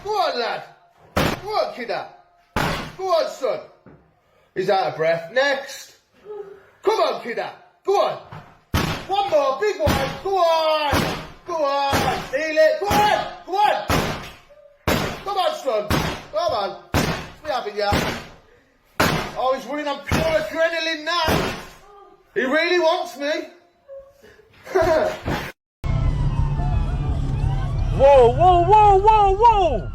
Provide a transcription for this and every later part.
Go on, lad. Go on, kidder. Go on, son. He's out of breath. Next. Come on, kidder. Go on. One more, big one. Go on. Go on. Steal it. Go on. Go on. Come on, son. Come on. We having ya. Oh, he's running on pure adrenaline now. He really wants me. Whoa, whoa, whoa, whoa, whoa!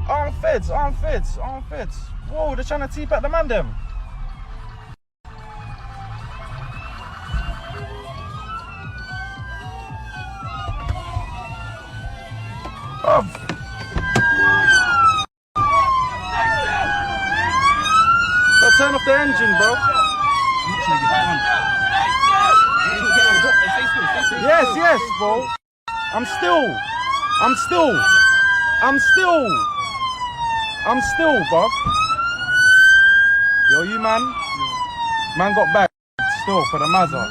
Arm feds, arm feds, arm feds. Whoa, they're trying to teep at the man them. Oh. Turn off the engine, bro. Yes, bro. I'm still, bro. Yo, you man. Man got bagged still for the Mazda.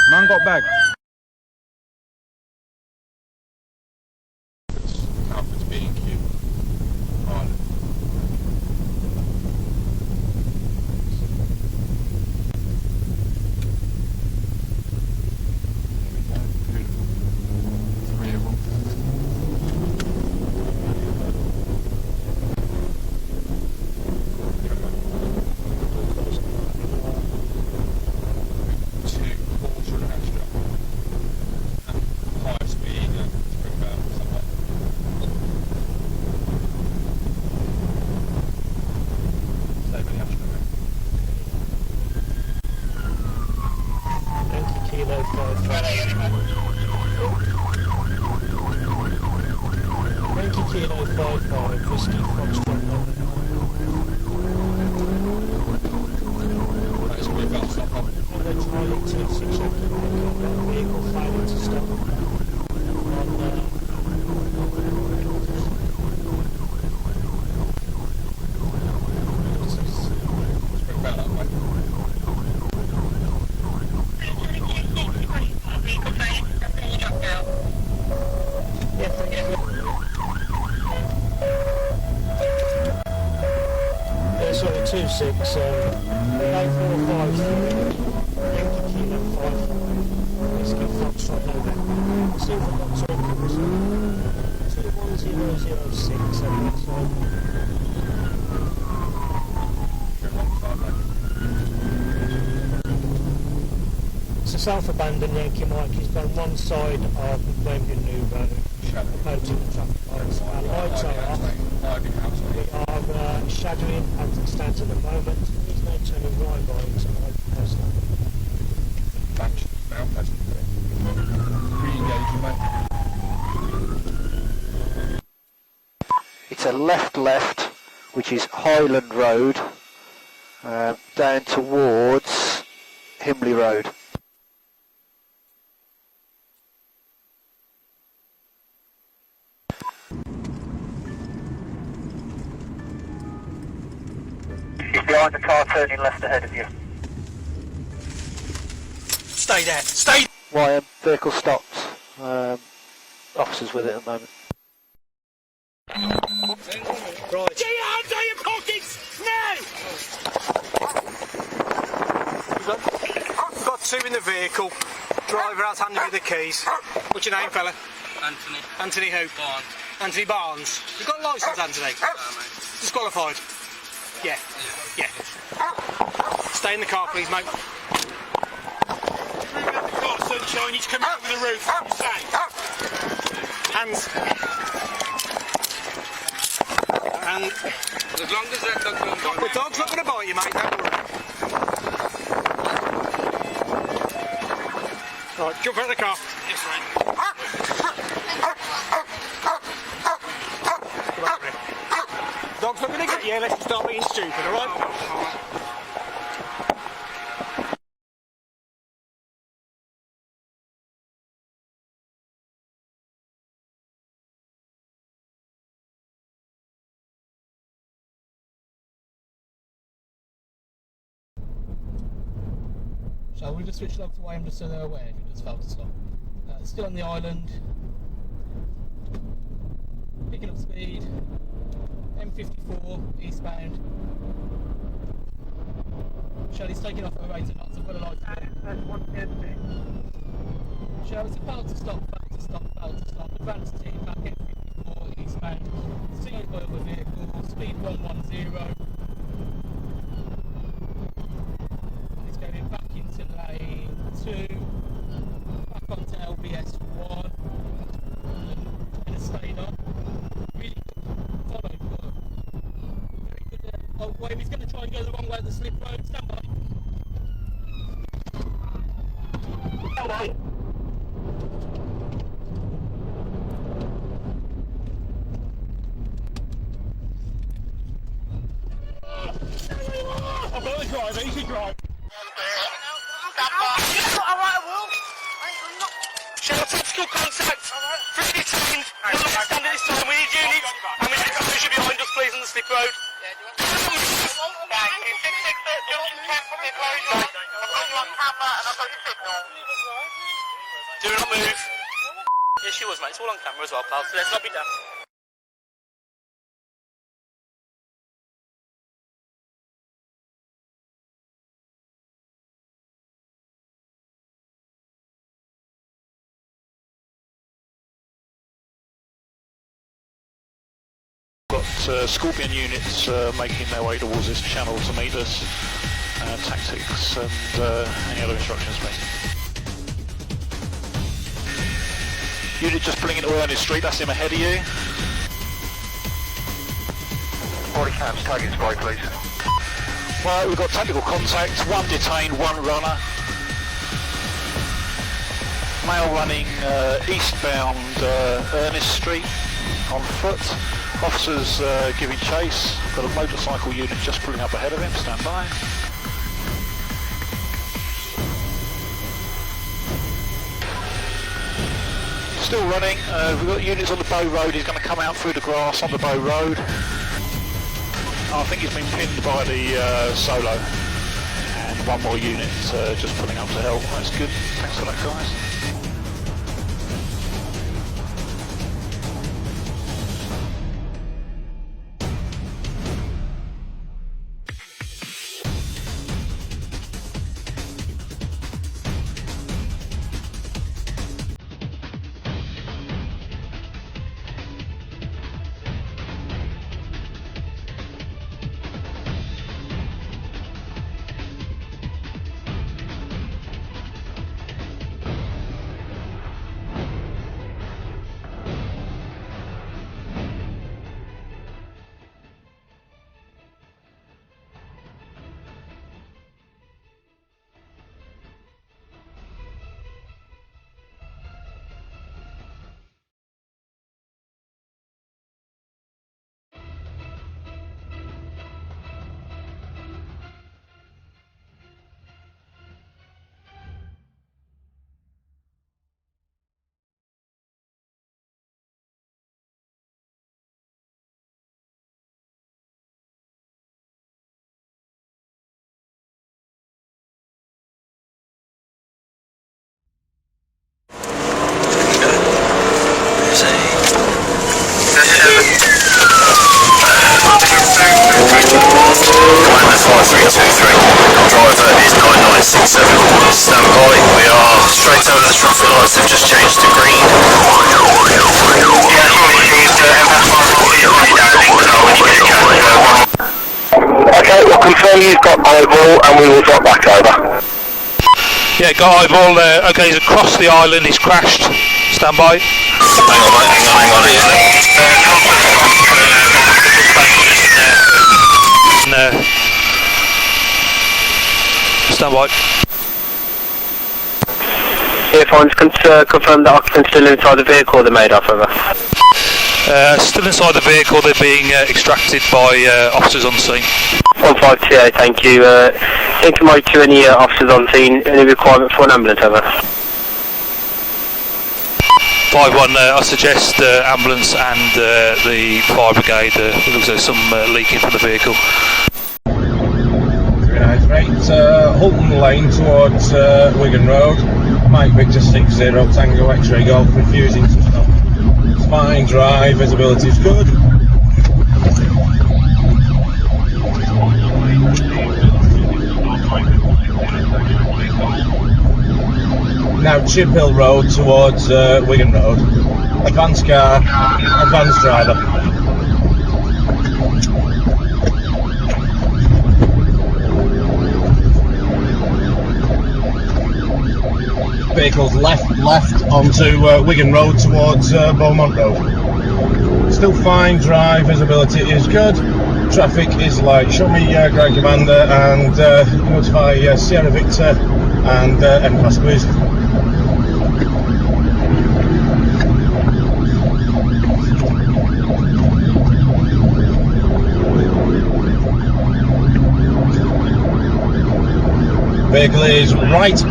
Man got bagged. Alfred's B&Q. On. Self-abandoned Yankee Mike, he's on one side of Birmingham New Road, promoting the traffic lights. Our lights are off. We are shadowing as it stands at the moment. He's now turning right by into Mike Tesla. Now pleasant. Re-engaging, mate. It's a left, which is Highland Road, down towards Himley Road. He's behind the car turning left ahead of you. Stay there, stay! YM, vehicle stopped. Officers with it at the moment. Right. Get your hands out of your pockets! Now! We've got two in the vehicle. Driver has handed me the keys. What's your name, fella? Anthony. Anthony who? Barnes. Anthony Barnes. You got a licence, Anthony? Yeah, mate. Disqualified? Yeah. Yeah. Stay in the car, please, mate. Bring out the car, sunshine. You need to come out with the roof. Hands. And As long as that dog don't bite. the dog's not going to bite you, mate. Don't worry. Right, jump out of the car. Yes, mate. Come on, mate. Dog's not going to get you unless you start being stupid, alright? Shall we just switch log to YM just so they're aware if it just failed to stop? Still on the island. Picking up speed. 54 eastbound. Shelley's taking off her 80 knots. I've got a light. Shell, it's a failed to stop, failed to stop, failed to stop. Advanced team back in 54 eastbound. Seen by other vehicle, speed 110. It's going back into lane 2, back onto LBS 1, and it's stayed on. Really good following work. Very good. Oh, wait, he's going to try and go the wrong way at the slip road. Stand by. Stand by. I've got the driver, he should drive. Shell, tactical contact. 3 detained. You're not standing this time. We need units. And we need to push you behind us, please, on the slip road. Do not move. Yeah, she was, mate. It's all on camera as well, pal. So let's not be daft. Scorpion units making their way towards this channel to meet us, tactics and any other instructions please. Unit just pulling into Ernest Street, that's him ahead of you. 40 cams, target spy please. Well, we've got tactical contact, 1 detained, 1 runner. Male running eastbound Ernest Street on foot. Officers giving chase. Got a motorcycle unit just pulling up ahead of him. Stand by. Still running. We've got units on the Bow Road. He's going to come out through the grass on the Bow Road. I think he's been pinned by the Solo. And 1 more unit just pulling up to help. That's good. Thanks for that, guys. Driver is 9967. Stand by. We are straight over the traffic lights. They've just changed to green. Okay, we'll confirm you've got eyeball and we will drop back over. Yeah, got eyeball there. Okay, he's across the island. He's crashed. Stand by. Hang on, mate. Hang on. No. Stand by. Earphones, confirm that occupants still inside the vehicle they're made off of us. Still inside the vehicle. They're being extracted by officers on scene. 1528, thank you. Informate to any officers on scene, any requirement for an ambulance over? 5-1, I suggest ambulance and the fire brigade. It looks like some leaking from the vehicle. Right, Hulton Lane towards Wigan Road. Mike Victor 60 Tango X-ray Golf, refusing to stop. It's fine, drive, visibility is good. Ship Hill Road towards Wigan Road. Advanced car, advanced driver. Vehicles left onto Wigan Road towards Beaumont Road. Still fine, drive visibility is good, traffic is light. Show me Grand Commander and notify Sierra Victor and M-Class please. Vehicle is right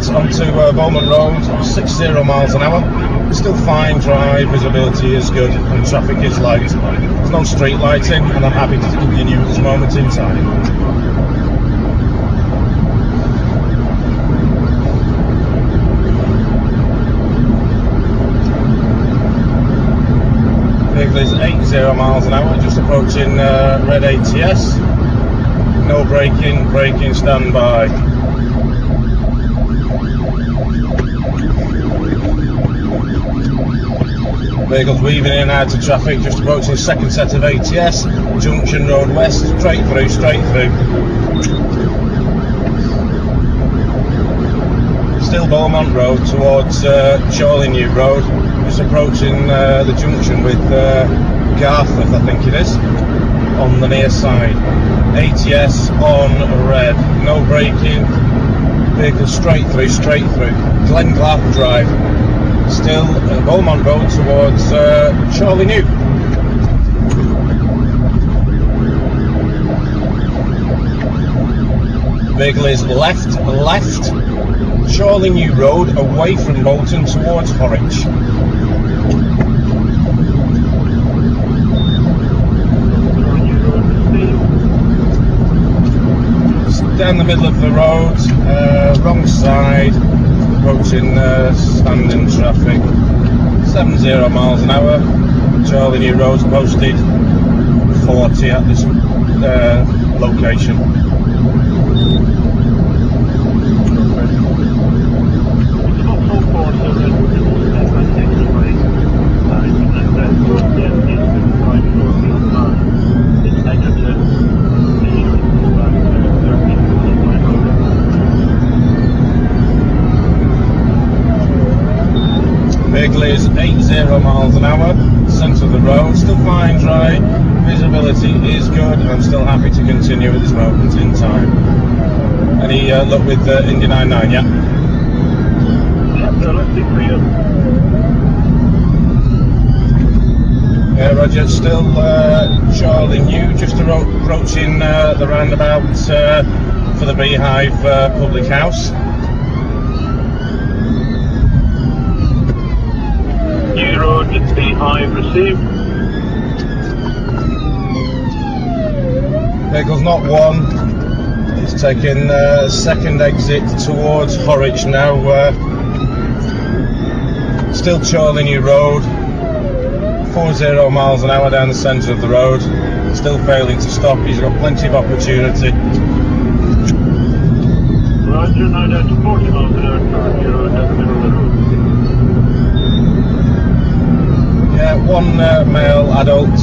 onto Beaumont Road, 60 miles an hour. Still fine, drive visibility is good and traffic is light. There's no street lighting and I'm happy to continue at this moment in time. Vehicle is 80 miles an hour, just approaching red ATS. No braking, standby. Vehicles weaving in and out of traffic, just approaching second set of ATS, Junction Road West, straight through. Still Beaumont Road towards Chorley New Road, just approaching the junction with Garforth, I think it is, on the near side. ATS on red, no braking, vehicle straight through. Glenglaff Drive. Still Beaumont Road towards Chorley New. Vehicle is left, Chorley New Road away from Bolton towards Horwich. Down the middle of the road, wrong side, approaching standing traffic, 70 miles an hour. Chorley New Road's posted 40 at this location. Vehicle is 80 miles an hour, centre of the road, still fine, dry, visibility is good. I'm still happy to continue at this moment in time. Any luck with Indy 99 yet? Yeah, Roger, still Chorley New, just approaching the roundabout for the Beehive Public House. New Road, Beehive received. Vehicle's not one, it's taking second exit towards Horwich now. Still Chorley New Road, 40 miles an hour down the centre of the road, still failing to stop. He's got plenty of opportunity. Roger, now down to 40 miles an hour, Chorley Road, down the middle of the road. Yeah, one male adult,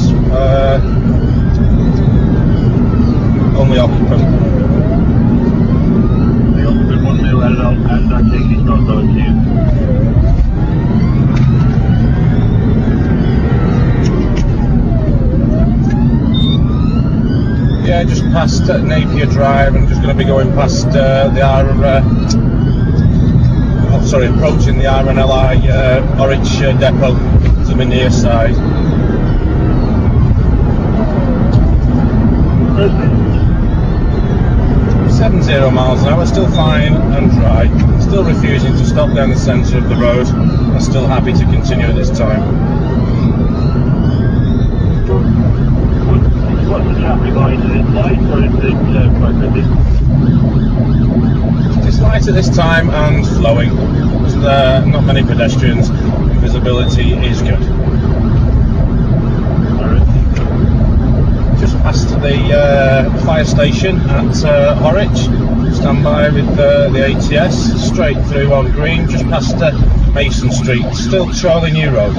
only occupant. The occupant, one male adult, and I think he's not going to. Yeah, just past Napier Drive and just going to be going past approaching the RNLI Horwich depot to the near side. 70 miles an hour, still fine and dry, still refusing to stop down the centre of the road. I'm still happy to continue at this time. What's the traffic light? Is it light or is it quite busy? It's light at this time and flowing. There's not many pedestrians. Visibility is good. Just past the fire station at Horwich. Stand by with the ATS, straight through on green, just past Mason Street, still Charlie New Road.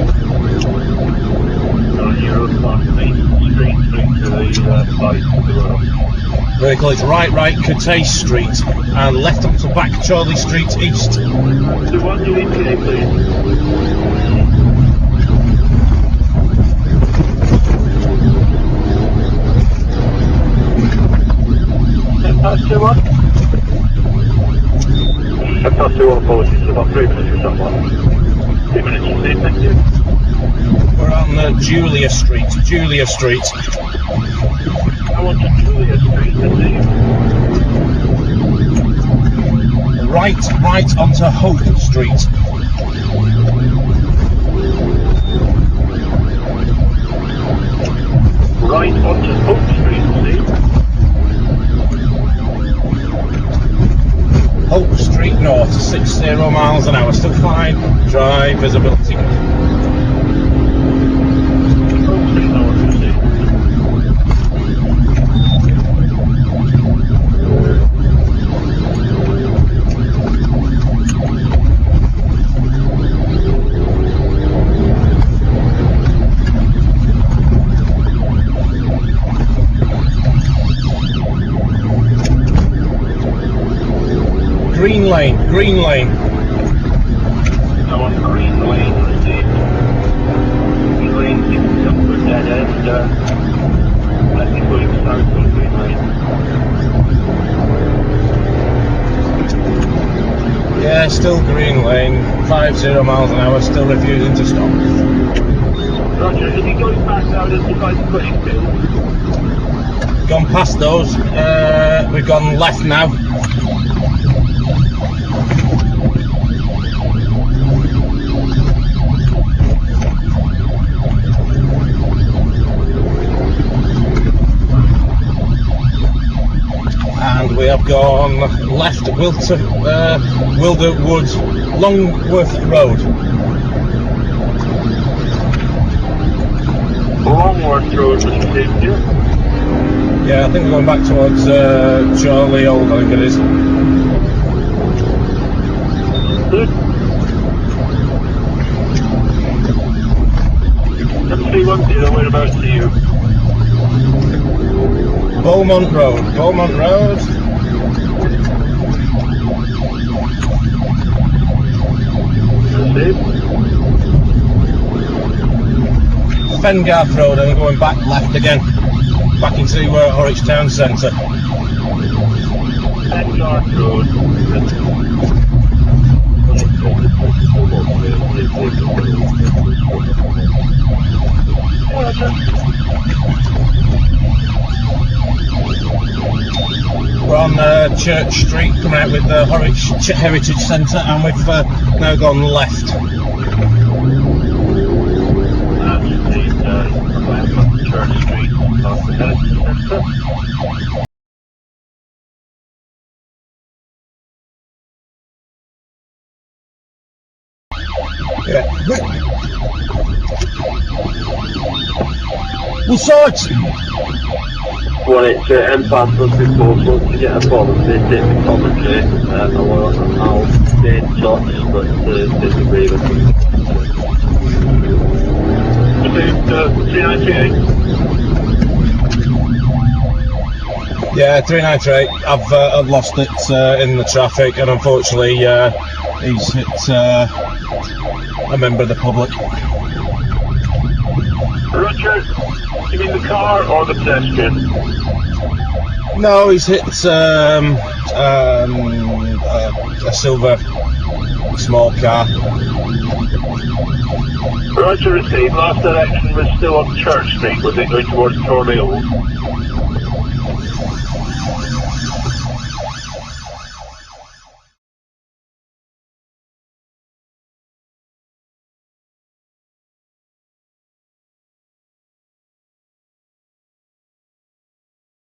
Charlie New Road, past Mason Street, through to the side of the road. Vehicle is right, Curtay Street, and left up to back Charlie Street East. So what do you need today, please? Past 2-1? Past 2-1, apologies, about 3 minutes or something. 2 minutes, you see, thank you. We're on Julia Street. I want to Julia Street, I see. Right onto Hope Street. Right onto Hope Street, I see. Hope Street North, 60 miles an hour, still fine. Drive visibility. Hope Street North, I see. Green lane. I want green lane, I see. Green lane keeps up for dead end. I think going south on green lane. Yeah, still green lane, 50 miles an hour, still refusing to stop. Roger, is he going back down into by the pudding field? Gone past those, we've gone left now. And we have gone left Wilderwood Longworth Road. Longworth Road, Mr. Dave, yeah? Yeah, I think we're going back towards Charlie Old, I think it is. Good. 7310, whereabouts are you? Beaumont Road. Dave? Fengarth Road, and we're going back left again. Back into Horwich Town Centre. Fengarth Road. We're on Church Street, coming out with the Horwich Heritage Centre, and we've now gone left. Church Street, past the Heritage Centre. Yeah. We'll sort. Well, it's M5 plus before, so to get a policy, take the commentary, I'll stay in touch, but there's a grievance. 3938. Yeah, 3938. I've lost it in the traffic, and unfortunately, he's hit a member of the public. Roger, you mean the car or the pedestrian? No, he's hit a silver small car. Roger, received. Last direction was still on Church Street. Was it going towards Chorley Old?